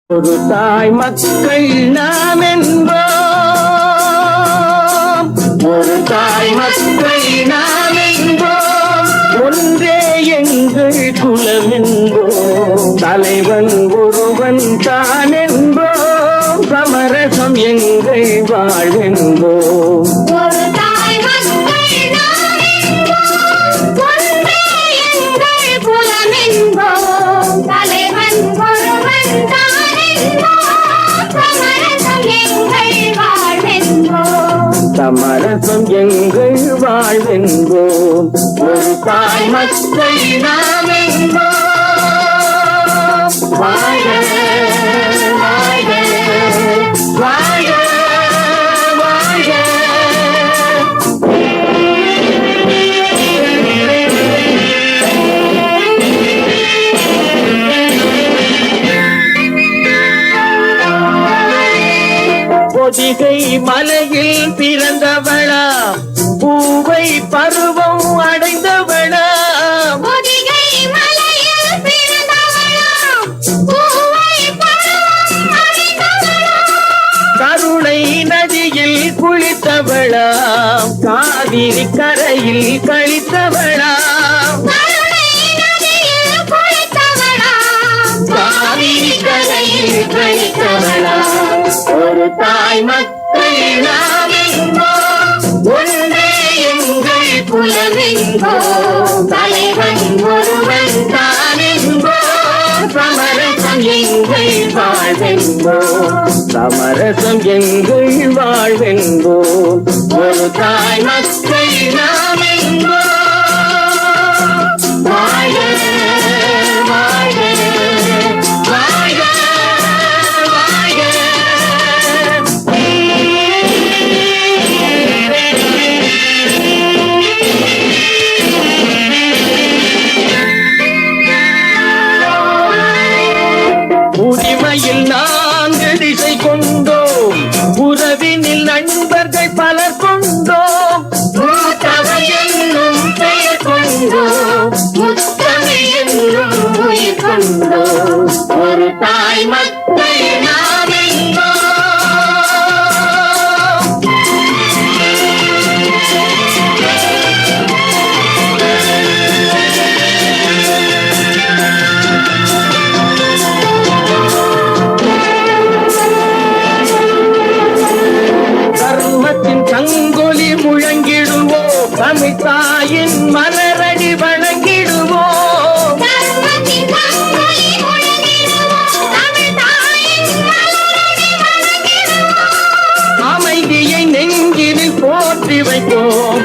ஒரு தாய் மக்கள் நாம் என்போம், ஒரு தாய் மக்கள் நாம் என்போம், ஒன்றே எங்கள் குலம் என்போம், தலைவன் ஒருவன் தான் என்போம், சமரசம் எங்கள் வாழ்வென்போம். சமரசம் எங்கள் வாழ்வென்போம், ஒரு தாய் மக்கள் நாம் என்போம். வாழ வாழ வாழ வாழ. பொதிகை மலையில் பிறந்தவளா, பூவை பருவம் அடைந்தவளா, பொதிகை மலையில் பிறந்தவளா, பூவை பருவம் அடைந்தவளா, கருணை நதியில் குளித்தவளா, காவிரி கரையில் கழித்தவளா, கருணை நதியில் குளித்தவளா, காவிரி கரையில் கழித்தவளா. ஒரு தாய் மக்கள் நாம் என்போம், ஒன்றே எங்கள் குலம் என்போம், தலைவன் ஒருவன் தான் என்போம், சமரசம் எங்கள் வாழ்வென்போம், சமரசம் எங்கள் வாழ்வென்போம். ஒரு தாய் மக்கள் நாம் என்போம். வாழ வாழ வாழ வாழ. உரிமையில் நான்கு திசை கொண்டோம், உறவினில் நண்பர்கள் பலர் கொண்டோம், மூத்தவர் என்னும் பெயர் கொண்டோம், முத்தமிழ் என்னும் உயிர் கொண்டோம், ஒரு தாய் மக்கள் நாம் என்போம். தர்மத்தின் சங்கொலி முழங்கிடுவோம், தமிழ் தாயின் மலரடி வணங்கிடுவோம், தர்மத்தின் சங்கொலி முழங்கிடுவோம், தமிழ் தாயின் மலரடி வணங்கிடுவோம், அமைதியை நெஞ்சினில் போற்றி வைப்போம்,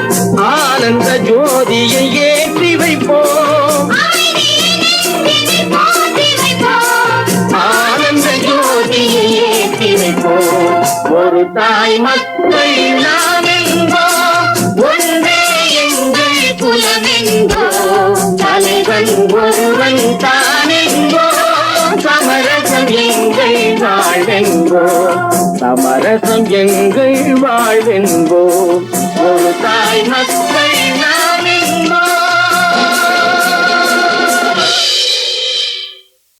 ஆனந்த ஜோதியை ஏற்றி வைப்போம், அமைதியை நெஞ்சினில் போற்றி வைப்போம், ஆனந்த ஜோதியை ஏற்றி வைப்போம். ஒரு தாய் மக்கள் நாம் என்போம், ஒன்றே எங்கள் குலம் என்போம், தலைவன் ஒருவன் தான் என்போம், சமரசம் எங்கள் வாழ்வென்போம், சமரசம் எங்கள் வாழ்வென்போம். ஒரு தாய் மக்கள்